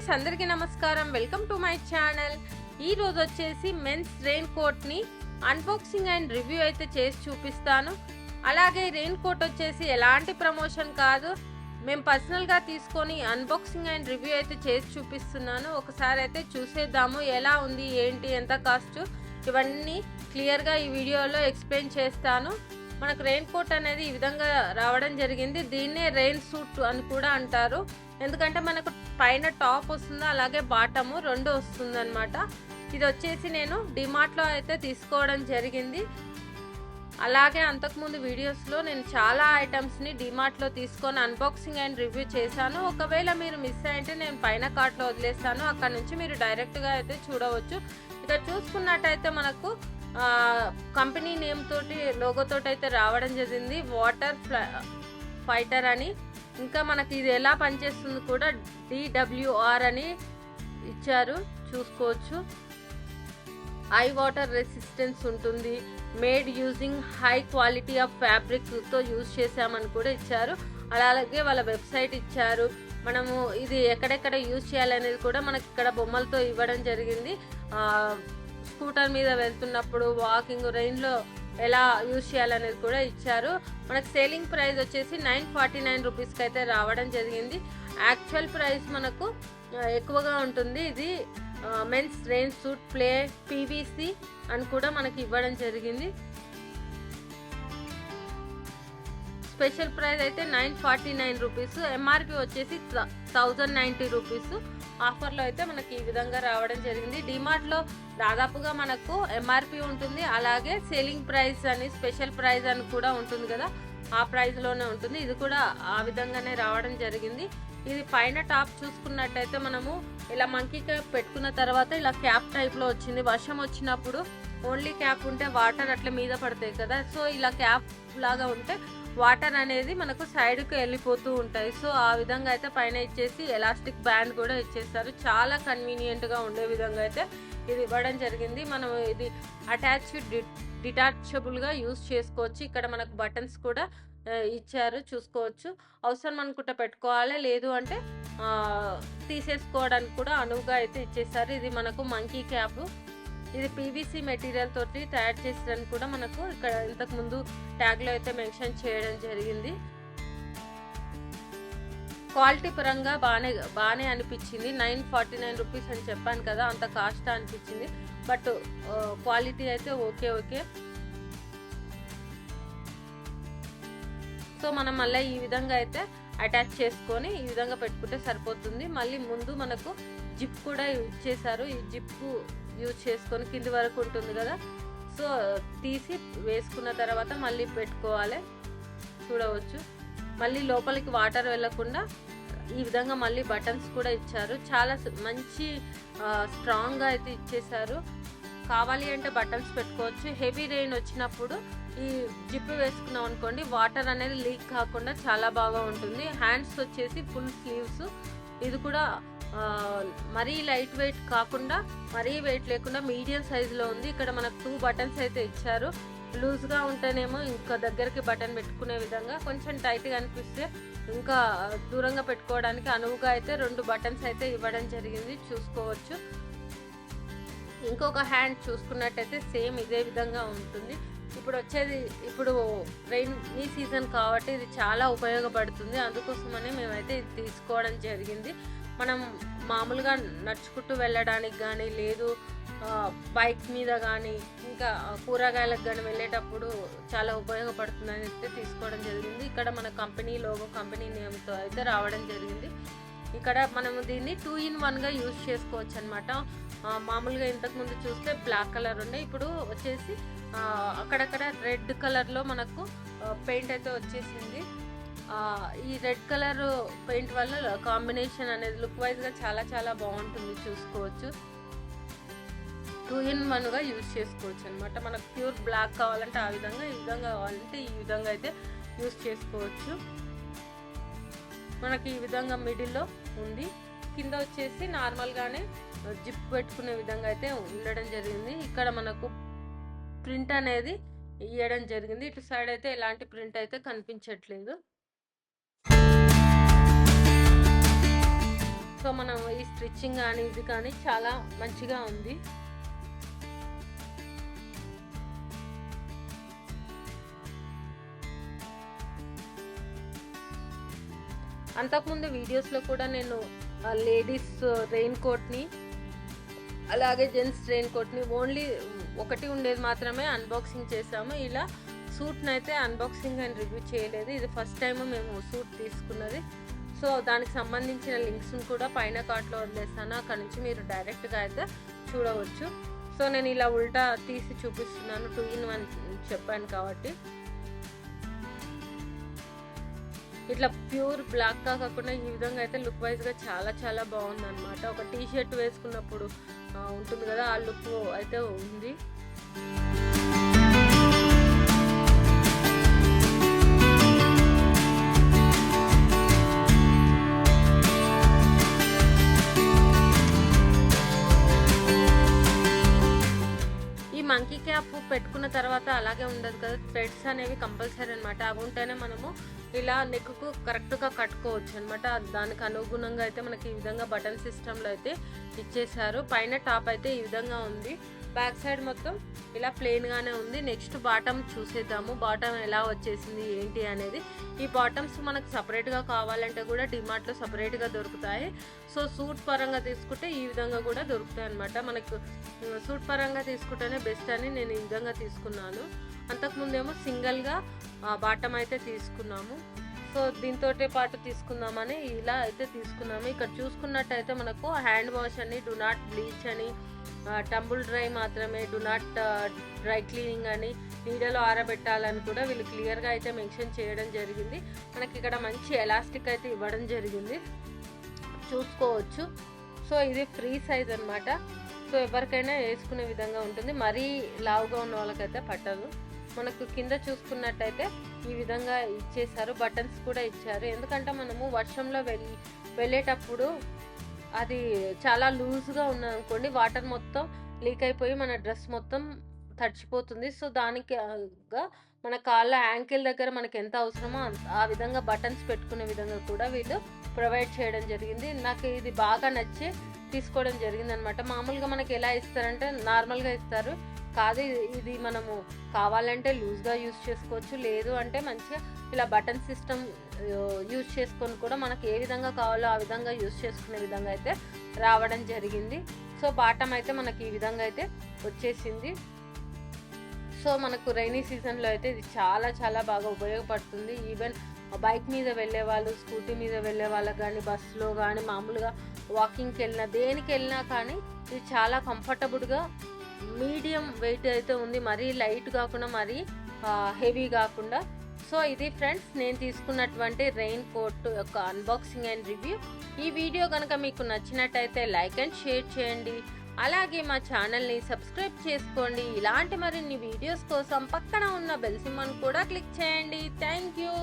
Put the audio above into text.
Friends, అందరికీ నమస్కారం. Welcome to my channel. ఈ రోజు వచ్చేసి మెన్స్ రెయిన్ కోట్ ని అన్బాక్సింగ్ అండ్ రివ్యూ అయితే చేసి చూపిస్తాను. అలాగే రెయిన్ కోట్ వచ్చేసి ఎలాంటి ప్రమోషన్ కాదు, మేము పర్సనల్గా తీసుకొని అన్బాక్సింగ్ అండ్ రివ్యూ అయితే చేసి చూపిస్తున్నాను. ఒకసారి అయితే చూసేద్దాము ఎలా ఉంది, ఏంటి, ఎంత కాస్ట్, ఇవన్నీ క్లియర్గా ఈ వీడియోలో ఎక్స్ప్లెయిన్ చేస్తాను. మనకు రెయిన్ కోట్ అనేది ఈ విధంగా రావడం జరిగింది. దీన్నే రెయిన్ సూట్ అని కూడా అంటారు, ఎందుకంటే మనకు పైన టాప్ వస్తుంది, అలాగే బాటము రెండు వస్తుంది అనమాట. ఇది వచ్చేసి నేను డిమార్ట్లో అయితే తీసుకోవడం జరిగింది. అలాగే అంతకుముందు వీడియోస్లో నేను చాలా ఐటమ్స్ని డిమార్ట్లో తీసుకొని అన్బాక్సింగ్ అండ్ రివ్యూ చేశాను. ఒకవేళ మీరు మిస్ అయింటే నేను పైన కార్ట్లో వదిలేస్తాను, అక్కడ నుంచి మీరు డైరెక్ట్గా అయితే చూడవచ్చు. ఇక్కడ చూసుకున్నట్టయితే మనకు కంపెనీ నేమ్ తోటి లోగోతోటి అయితే రావడం జరిగింది, వాటర్ ఫైటర్ అని. ఇంకా మనకి ఇది ఎలా పనిచేస్తుంది కూడా DWR అని ఇచ్చారు, చూసుకోవచ్చు. ఐ వాటర్ రెసిస్టెన్స్ ఉంటుంది, made using high quality of ఫ్యాబ్రిక్తో యూజ్ చేసామని కూడా ఇచ్చారు. అలాగే వాళ్ళ వెబ్సైట్ ఇచ్చారు. మనము ఇది ఎక్కడెక్కడ యూజ్ చేయాలనేది కూడా మనకి ఇక్కడ బొమ్మలతో ఇవ్వడం జరిగింది. స్కూటర్ మీద వెళ్తున్నప్పుడు, వాకింగ్, రెయిన్లో ఎలా యూజ్ చేయాలనేది కూడా ఇచ్చారు. మనకు సేలింగ్ ప్రైస్ వచ్చేసి 949 రూపీస్కి అయితే రావడం జరిగింది. యాక్చువల్ ప్రైస్ మనకు ఎక్కువగా ఉంటుంది. ఇది మెన్స్ రెయిన్ సూట్ ప్లే PVC అని కూడా మనకి ఇవ్వడం జరిగింది. స్పెషల్ ప్రైస్ అయితే 949 రూపీస్, MRP వచ్చేసి 1090 రూపీస్. ఆఫర్లో అయితే మనకి ఈ విధంగా రావడం జరిగింది. డిమార్ట్లో దాదాపుగా మనకు MRP ఉంటుంది, అలాగే సేలింగ్ ప్రైస్ అని, స్పెషల్ ప్రైస్ అని కూడా ఉంటుంది కదా, ఆ ప్రైస్లోనే ఉంటుంది. ఇది కూడా ఆ విధంగానే రావడం జరిగింది. ఇది పైన టాప్ చూసుకున్నట్టయితే మనము ఇలా మంకీ క్యాప్ పెట్టుకున్న తర్వాత ఇలా క్యాప్ టైప్లో వచ్చింది. వర్షం వచ్చినప్పుడు ఓన్లీ క్యాప్ ఉంటే వాటర్ అట్లా మీద పడతాయి కదా, సో ఇలా క్యాప్ లాగా ఉంటే వాటర్ అనేది మనకు సైడ్కి వెళ్ళిపోతూ ఉంటాయి. సో ఆ విధంగా అయితే పైన ఇచ్చేసి ఎలాస్టిక్ బ్యాండ్ కూడా ఇచ్చేస్తారు. చాలా కన్వీనియంట్గా ఉండే విధంగా అయితే ఇది ఇవ్వడం జరిగింది. మనం ఇది డిటాచబుల్గా యూజ్ చేసుకోవచ్చు. ఇక్కడ మనకు బటన్స్ కూడా ఇచ్చారు, చూసుకోవచ్చు. అవసరం అనుకుంటే పెట్టుకోవాలి, లేదు అంటే తీసేసుకోవడానికి కూడా అనువుగా అయితే ఇచ్చేసారు. ఇది మనకు మంకీ క్యాప్, ఇది PVC మెటీరియల్ తోటి తయారు చేసేదని కూడా మనకు ఇక్కడ ఇంతకుముందు ట్యాగ్లో అయితే మెన్షన్ చేయడం జరిగింది. క్వాలిటీ పరంగా బాగానే అనిపించింది. 949 రూపీస్ అని చెప్పాను కదా, అంత కాస్ట్ అనిపించింది. బట్ క్వాలిటీ అయితే ఓకే. సో మనం మళ్ళీ ఈ విధంగా అయితే అటాచ్ చేసుకొని ఈ విధంగా పెట్టుకుంటే సరిపోతుంది. మళ్ళీ ముందు మనకు జిప్ కూడా ఇచ్చేసారు. ఈ జిప్ యూజ్ చేసుకొని కింది వరకు ఉంటుంది కదా, సో తీసి వేసుకున్న తర్వాత మళ్ళీ పెట్టుకోవాలి, చూడవచ్చు. మళ్ళీ లోపలికి వాటర్ వెళ్ళకుండా ఈ విధంగా మళ్ళీ బటన్స్ కూడా ఇచ్చారు. చాలా మంచి స్ట్రాంగ్గా అయితే ఇచ్చేసారు. కావాలి అంటే బటన్స్ పెట్టుకోవచ్చు. హెవీ రెయిన్ వచ్చినప్పుడు ఈ జిప్ వేసుకున్నాం అనుకోండి, వాటర్ అనేది లీక్ కాకుండా చాలా బాగా ఉంటుంది. హ్యాండ్స్ వచ్చేసి ఫుల్ స్లీవ్స్. ఇది కూడా మరీ లైట్ వెయిట్ కాకుండా మరీ వెయిట్ లేకుండా మీడియం సైజులో ఉంది. ఇక్కడ మనకు 2 బటన్స్ అయితే ఇచ్చారు. లూజ్గా ఉంటేనేమో ఇంకా దగ్గరికి బటన్ పెట్టుకునే విధంగా, కొంచెం టైట్గా అనిపిస్తే ఇంకా దూరంగా పెట్టుకోవడానికి అనువుగా అయితే 2 బటన్స్ అయితే ఇవ్వడం జరిగింది, చూసుకోవచ్చు. ఇంకొక హ్యాండ్ చూసుకున్నట్టయితే సేమ్ ఇదే విధంగా ఉంటుంది. ఇప్పుడు రెయినీ సీజన్ కాబట్టి ఇది చాలా ఉపయోగపడుతుంది. అందుకోసమనే మేమైతే ఇది తీసుకోవడం జరిగింది. మనం మామూలుగా నడుచుకుంటూ వెళ్ళడానికి కానీ, లేదు బైక్ మీద కానీ, ఇంకా కూరగాయలకు కానీ వెళ్ళేటప్పుడు చాలా ఉపయోగపడుతుందని అయితే తీసుకోవడం జరిగింది. ఇక్కడ మన కంపెనీ లోగో, కంపెనీ నేమ్తో అయితే రావడం జరిగింది. ఇక్కడ మనము దీన్ని 2 in 1గా యూజ్ చేసుకోవచ్చు అనమాట. మామూలుగా ఇంతకుముందు చూస్తే బ్లాక్ కలర్ ఉండే, ఇప్పుడు వచ్చేసి అక్కడక్కడ రెడ్ కలర్లో మనకు పెయింట్ అయితే వచ్చేసింది. ఈ రెడ్ కలర్ పెయింట్ వల్ల కాంబినేషన్ అనేది లుక్ వైజ్గా చాలా బాగుంటుంది, చూసుకోవచ్చు. 2 in 1గా యూజ్ చేసుకోవచ్చు అనమాట. మనకు ప్యూర్ బ్లాక్ కావాలంటే ఆ విధంగా, ఈ విధంగా కావాలంటే ఈ విధంగా అయితే యూజ్ చేసుకోవచ్చు. మనకి ఈ విధంగా మిడిల్లో ఉంది. కింద వచ్చేసి నార్మల్గానే జిప్ పెట్టుకునే విధంగా అయితే ఉండడం జరిగింది. ఇక్కడ మనకు ప్రింట్ అనేది ఇవ్వడం జరిగింది. ఇటు సైడ్ అయితే ఎలాంటి ప్రింట్ అయితే కనిపించట్లేదు. సో మనం ఈ స్టిచ్చింగ్ కానీ ఇది కానీ చాలా మంచిగా ఉంది. అంతకుముందు వీడియోస్లో కూడా నేను లేడీస్ రెయిన్ కోట్ని అలాగే జెంట్స్ రెయిన్ కోట్ని ఓన్లీ ఒకటి ఉండేది మాత్రమే అన్బాక్సింగ్ చేసాము. ఇలా సూట్ని అయితే అన్బాక్సింగ్ అండ్ రివ్యూ చేయలేదు. ఇది ఫస్ట్ టైం మేము సూట్ తీసుకున్నది. సో దానికి సంబంధించిన లింక్స్ని కూడా పైన కార్ట్లో వదిలేస్తాను, అక్కడ నుంచి మీరు డైరెక్ట్గా అయితే చూడవచ్చు. సో నేను ఇలా ఉల్టా తీసి చూపిస్తున్నాను, 2 in 1 చెప్పాను కాబట్టి. ఇట్లా ప్యూర్ బ్లాక్గా కాకుండా ఈ విధంగా అయితే లుక్ వైజ్గా చాలా చాలా బాగుంది అనమాట. ఒక టీ షర్ట్ వేసుకున్నప్పుడు ఉంటుంది కదా, ఆ లుక్ అయితే ఉంది. మంకీ క్యాప్ పెట్టుకున్న తర్వాత అలాగే ఉండదు కదా, థ్రెడ్స్ అనేవి కంపల్సరీ అనమాట. అవి ఉంటేనే మనము ఇలా నెక్కు కరెక్ట్గా కట్టుకోవచ్చు అనమాట. దానికి అనుగుణంగా అయితే మనకి ఈ విధంగా బటన్ సిస్టంలో అయితే ఇచ్చేసారు. పైన టాప్ అయితే ఈ విధంగా ఉంది, బ్యాక్ సైడ్ మొత్తం ఇలా ప్లెయిన్గానే ఉంది. నెక్స్ట్ బాటమ్ చూసేద్దాము, బాటమ్ ఎలా వచ్చేసింది ఏంటి అనేది. ఈ బాటమ్స్ మనకు సపరేట్గా కావాలంటే కూడా డిమార్ట్లో సపరేట్గా దొరుకుతాయి. సో సూట్ పరంగా తీసుకుంటే ఈ విధంగా కూడా దొరుకుతాయి అనమాట. మనకు సూట్ పరంగా తీసుకుంటేనే బెస్ట్ అని నేను ఈ విధంగా తీసుకున్నాను. అంతకుముందేమో సింగిల్గా బాటమ్ అయితే తీసుకున్నాము. సో దీంతో పాటు తీసుకుందామని ఇలా అయితే తీసుకున్నాము. ఇక్కడ చూసుకున్నట్టయితే మనకు హ్యాండ్ వాష్ అని, డు నాట్ బ్లీచ్ అని, టంబుల్ డ్రై మాత్రమే, డు నాట్ డ్రై క్లీనింగ్ అని, నీడలో ఆరబెట్టాలని కూడా వీళ్ళు క్లియర్గా అయితే మెన్షన్ చేయడం జరిగింది. మనకి ఇక్కడ మంచి ఎలాస్టిక్ అయితే ఇవ్వడం జరిగింది, చూసుకోవచ్చు. సో ఇది ఫ్రీ సైజ్ అనమాట. సో ఎవరికైనా వేసుకునే విధంగా ఉంటుంది, మరీ లావుగా ఉన్న వాళ్ళకైతే పట్టదు. మనకు కింద చూసుకున్నట్టయితే ఈ విధంగా ఇచ్చేసారు, బటన్స్ కూడా ఇచ్చారు. ఎందుకంటే మనము వర్షంలో వెళ్ళేటప్పుడు అది చాలా లూజ్గా ఉన్నదనుకోండి, వాటర్ మొత్తం లీక్ అయిపోయి మన డ్రెస్ మొత్తం తడిచిపోతుంది. సో దానికి మన కాళ్ళ యాంకిల్ దగ్గర మనకి ఎంత అవసరమో ఆ విధంగా బటన్స్ పెట్టుకునే విధంగా కూడా వీళ్ళు ప్రొవైడ్ చేయడం జరిగింది. నాకు ఇది బాగా నచ్చి తీసుకోవడం జరిగింది అనమాట. మామూలుగా మనకి ఎలా ఇస్తారంటే నార్మల్గా ఇస్తారు కాదు, ఇది మనము కావాలంటే లూజ్గా యూజ్ చేసుకోవచ్చు, లేదు అంటే మంచిగా ఇలా బటన్ సిస్టమ్ యూజ్ చేసుకొని కూడా మనకి ఏ విధంగా కావాలో ఆ విధంగా యూజ్ చేసుకునే విధంగా అయితే రావడం జరిగింది. సో బాటమ్ అయితే మనకి ఈ విధంగా అయితే వచ్చేసింది. సో మనకు రైనీ సీజన్లో అయితే ఇది చాలా చాలా బాగా ఉపయోగపడుతుంది. ఈవెన్ బైక్ మీద వెళ్ళే వాళ్ళు, స్కూటీ మీద వెళ్ళే వాళ్ళకి కానీ, బస్సులో కానీ, మామూలుగా వాకింగ్కి వెళ్ళినా దేనికి వెళ్ళినా కానీ ఇది చాలా కంఫర్టబుల్గా మీడియం వెయిట్ అయితే ఉంది, మరీ లైట్ కాకుండా మరీ హెవీ కాకుండా. సో ఇది ఫ్రెండ్స్ నేను తీసుకున్నటువంటి రెయిన్ కోట్ యొక్క అన్బాక్సింగ్ అండ్ రివ్యూ. ఈ వీడియో కనుక మీకు నచ్చినట్టయితే లైక్ అండ్ షేర్ చేయండి, అలాగే మా ఛానల్ని సబ్స్క్రైబ్ చేసుకోండి. ఇలాంటి మరిన్ని వీడియోస్ కోసం పక్కన ఉన్న బెల్ సింబల్ని కూడా క్లిక్ చేయండి. Thank you.